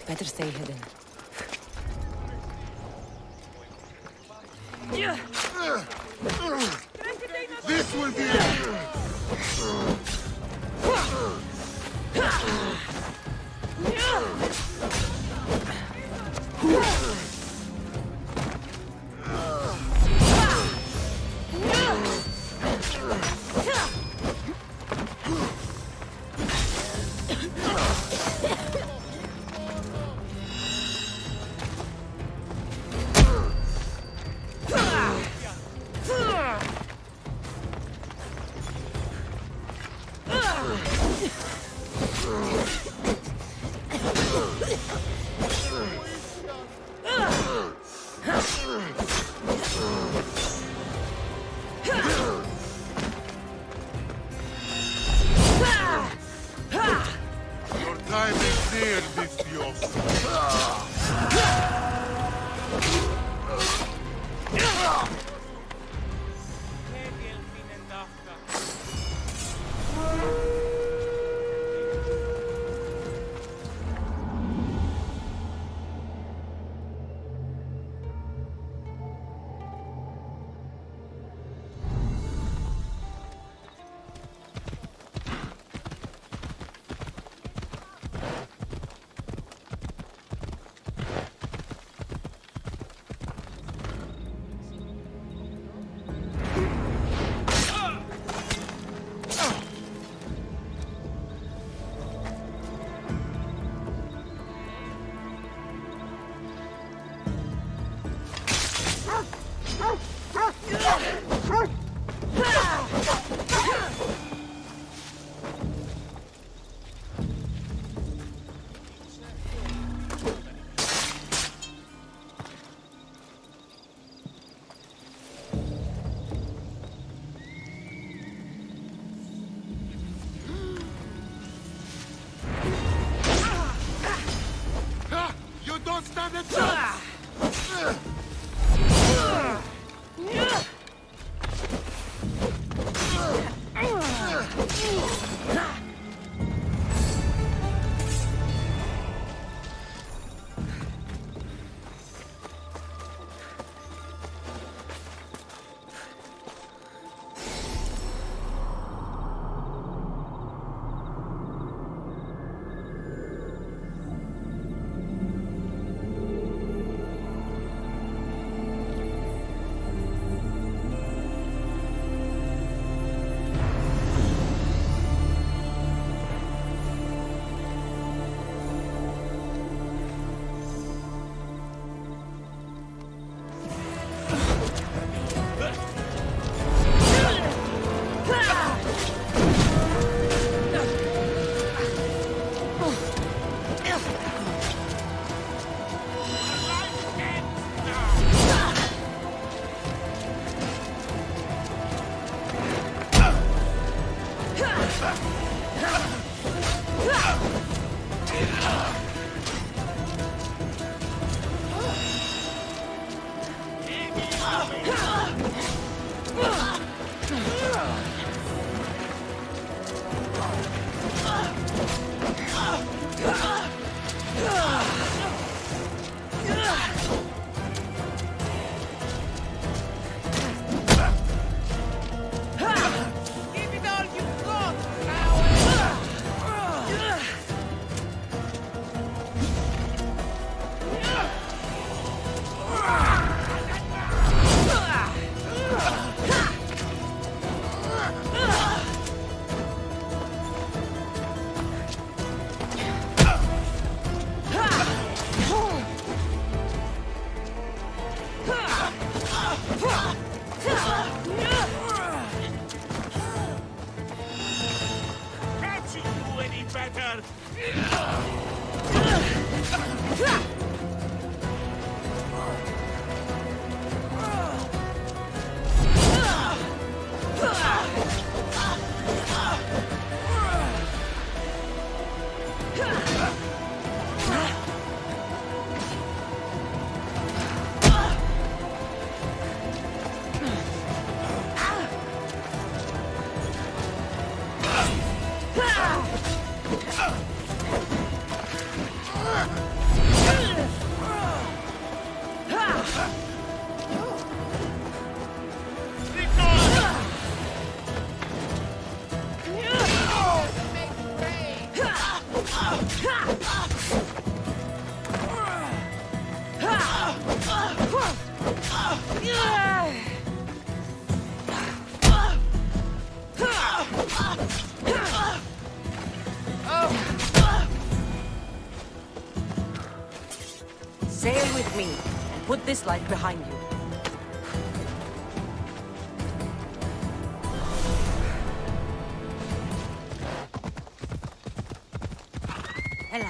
Better stay hidden. This will be it! Your time is near, Vistios. You don't stand a chance! Sail with me, and put this light behind you. Hello.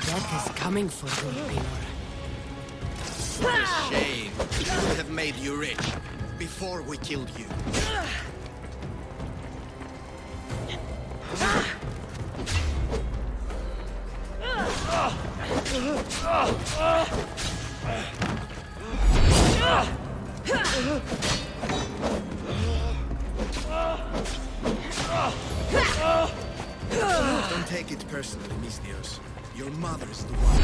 Death is coming for you, Pinor. What a shame. We could have made you rich before we killed you. Don't take it personally, Mistios. Your mother is the one.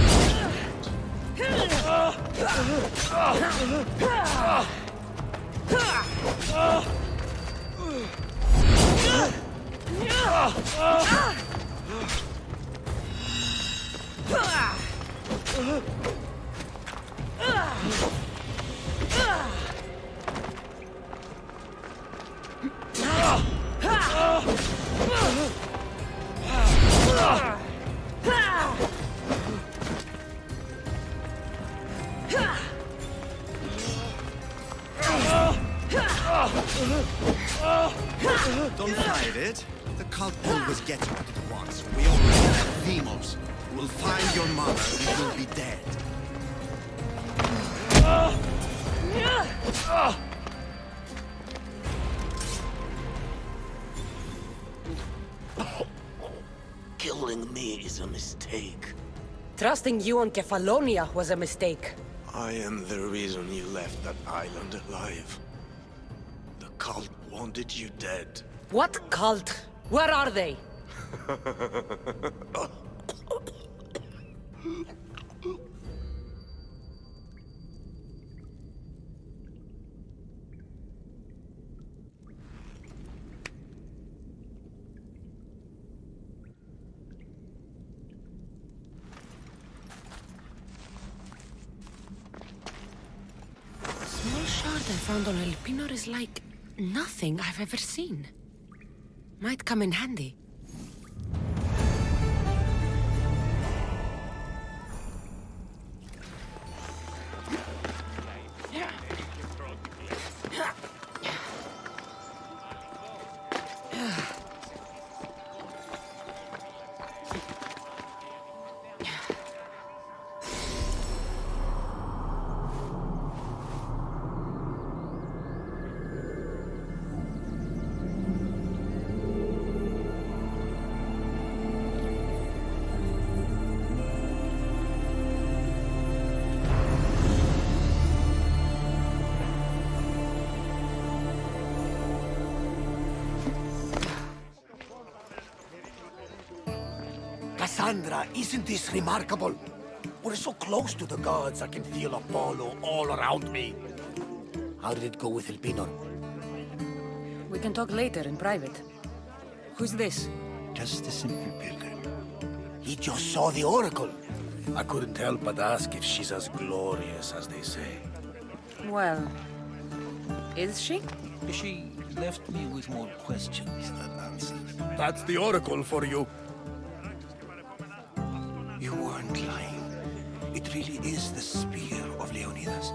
Don't fight it. The cult always gets what it wants. We already have Demos. We'll find your mother and you'll be dead. Killing me is a mistake. Trusting you on Kefalonia was a mistake. I am the reason you left that island alive. The cult wanted you dead. What cult? Where are they? The small shard I found on El Pinor is like nothing I've ever seen. Might come in handy. Cassandra, isn't this remarkable? We're so close to the gods, I can feel Apollo all around me. How did it go with El Pinor? We can talk later in private. Who's this? Just a simple pilgrim. He just saw the Oracle. I couldn't help but ask if she's as glorious as they say. Well, is she? She left me with more questions than answers. That's the Oracle for you. You weren't lying. It really is the spear of Leonidas.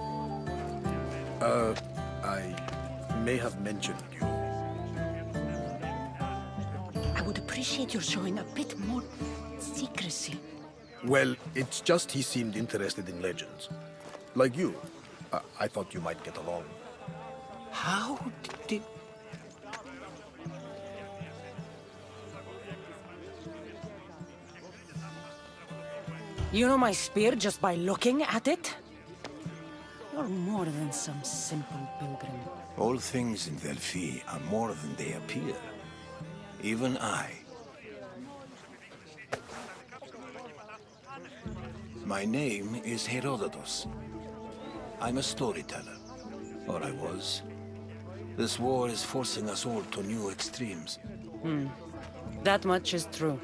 I may have mentioned you. I would appreciate your showing a bit more secrecy. Well, it's just he seemed interested in legends. Like you. I thought you might get along. How did... You know my spear just by looking at it? You're more than some simple pilgrim. All things in Delphi are more than they appear. Even I. My name is Herodotus. I'm a storyteller. Or I was. This war is forcing us all to new extremes. That much is true.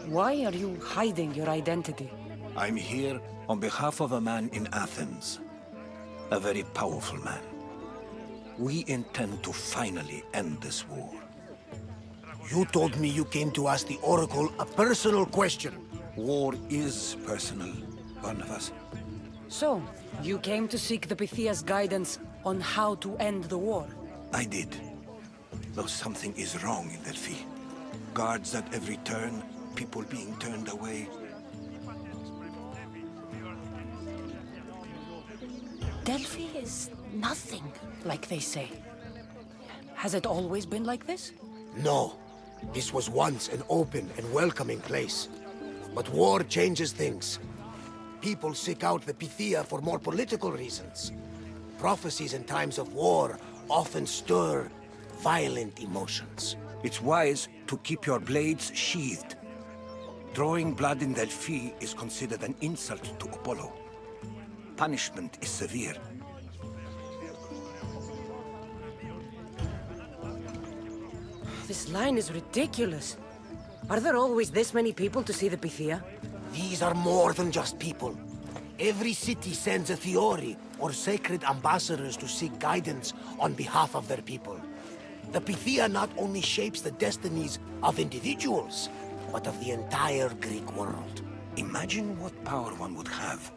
Why are you hiding your identity? I'm here on behalf of a man in Athens. A very powerful man. We intend to finally end this war. You told me you came to ask the Oracle a personal question. War is personal, Barnabas. So, you came to seek the Pythia's guidance on how to end the war? I did. Though something is wrong in Delphi. Guards at every turn, people being turned away. Delphi is nothing, like they say. Has it always been like this? No. This was once an open and welcoming place. But war changes things. People seek out the Pythia for more political reasons. Prophecies in times of war often stir violent emotions. It's wise to keep your blades sheathed. Drawing blood in Delphi is considered an insult to Apollo. Punishment is severe. This line is ridiculous. Are there always this many people to see the Pythia? These are more than just people. Every city sends a Theori or sacred ambassadors to seek guidance on behalf of their people. The Pythia not only shapes the destinies of individuals, but of the entire Greek world. Imagine what power one would have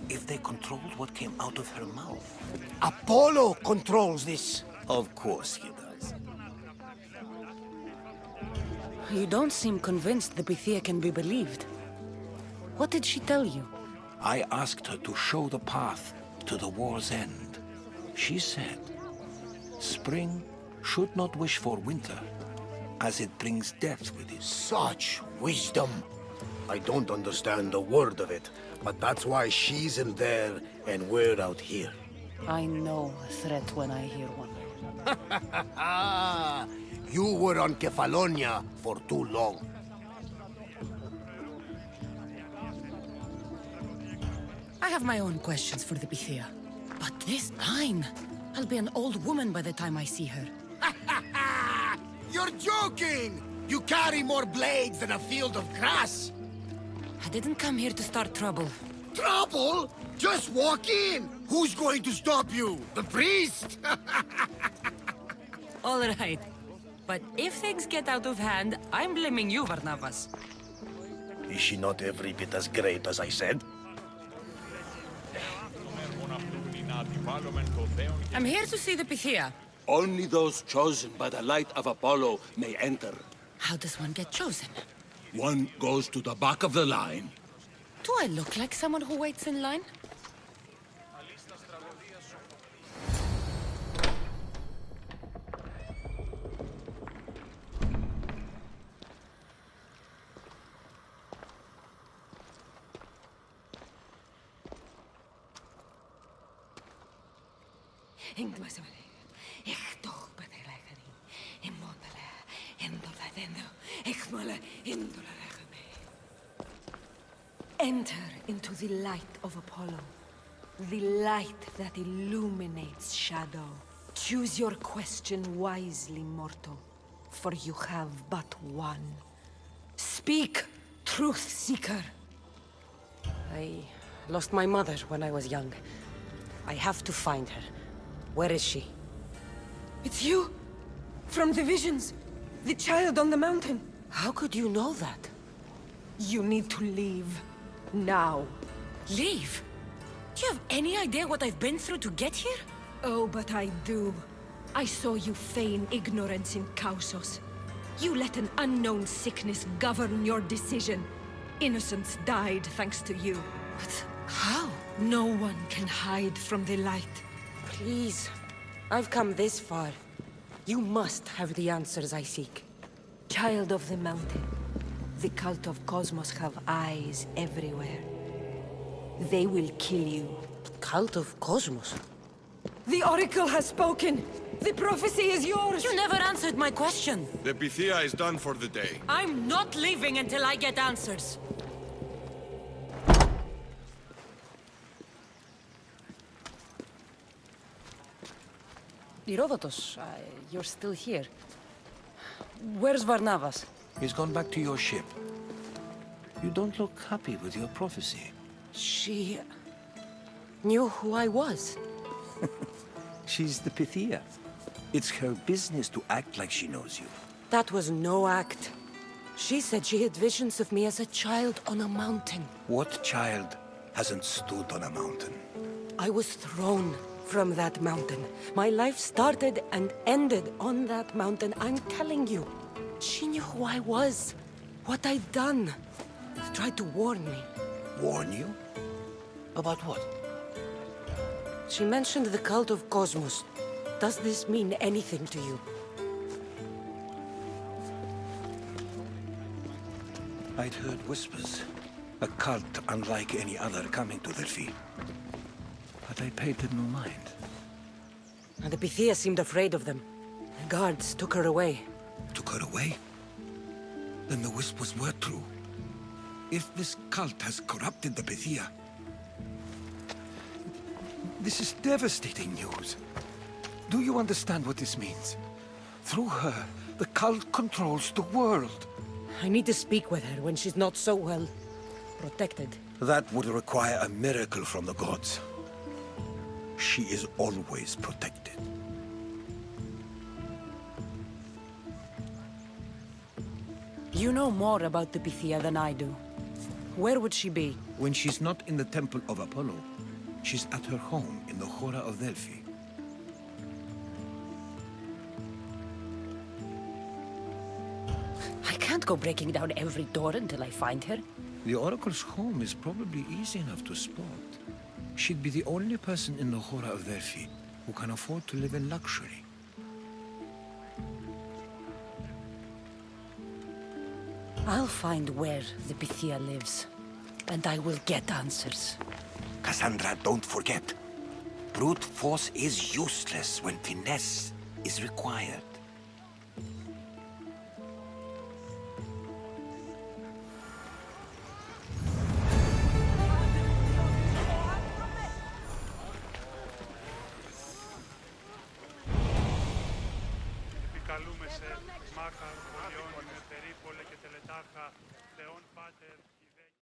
if they controlled what came out of her mouth. Apollo controls this. Of course he does. You don't seem convinced the Pythia can be believed. What did she tell you? I asked her to show the path to the war's end. She said, spring should not wish for winter, as it brings death with it. Such wisdom. I don't understand a word of it, but that's why she's in there and we're out here. I know a threat when I hear one. You were on Kefalonia for too long. I have my own questions for the Pythia. But this line... I'll be an old woman by the time I see her. You're joking! You carry more blades than a field of grass! I didn't come here to start trouble. Trouble? Just walk in! Who's going to stop you? The priest? All right. But if things get out of hand, I'm blaming you, Barnabas. Is she not every bit as great as I said? I'm here to see the Pythia. Only those chosen by the light of Apollo may enter. How does one get chosen? One goes to the back of the line. Do I look like someone who waits in line? Enter into the light of Apollo, the light that illuminates shadow. Choose your question wisely, mortal, for you have but one. Speak, truth seeker. I lost my mother when I was young. I have to find her. Where is she? It's you! From the visions! The child on the mountain! How could you know that? You need to leave. Now. Leave? Do you have any idea what I've been through to get here? Oh, but I do. I saw you feign ignorance in Kausos. You let an unknown sickness govern your decision. Innocents died thanks to you. But how? No one can hide from the light. Please. I've come this far. You must have the answers I seek. Child of the mountain, the cult of Cosmos have eyes everywhere. They will kill you. Cult of Cosmos? The Oracle has spoken! The prophecy is yours! You never answered my question! The Pythia is done for the day. I'm not leaving until I get answers! Herodotus, you're still here. Where's Varnavas? He's gone back to your ship. You don't look happy with your prophecy. She knew who I was. She's the Pythia. It's her business to act like she knows you. That was no act. She said she had visions of me as a child on a mountain. What child hasn't stood on a mountain? I was thrown from that mountain. My life started and ended on that mountain. I'm telling you. She knew who I was, what I'd done. She tried to warn me. Warn you? About what? She mentioned the cult of Cosmos. Does this mean anything to you? I'd heard whispers. A cult unlike any other coming to Delphi. But I paid them no mind. And the Pythia seemed afraid of them. The guards took her away. Took her away? Then the whispers were true. If this cult has corrupted the Pythia... This is devastating news. Do you understand what this means? Through her, the cult controls the world. I need to speak with her when she's not so well protected. That would require a miracle from the gods. She is always protected. You know more about the Pythia than I do. Where would she be? When she's not in the Temple of Apollo, she's at her home in the Hora of Delphi. I can't go breaking down every door until I find her. The Oracle's home is probably easy enough to spot. She'd be the only person in the Hora of Delphi who can afford to live in luxury. I'll find where the Pythia lives, and I will get answers. Cassandra, don't forget. Brute force is useless when finesse is required. Επικαλούμεσαι, μάχα, πολιών, περίπολε και τελετάχα,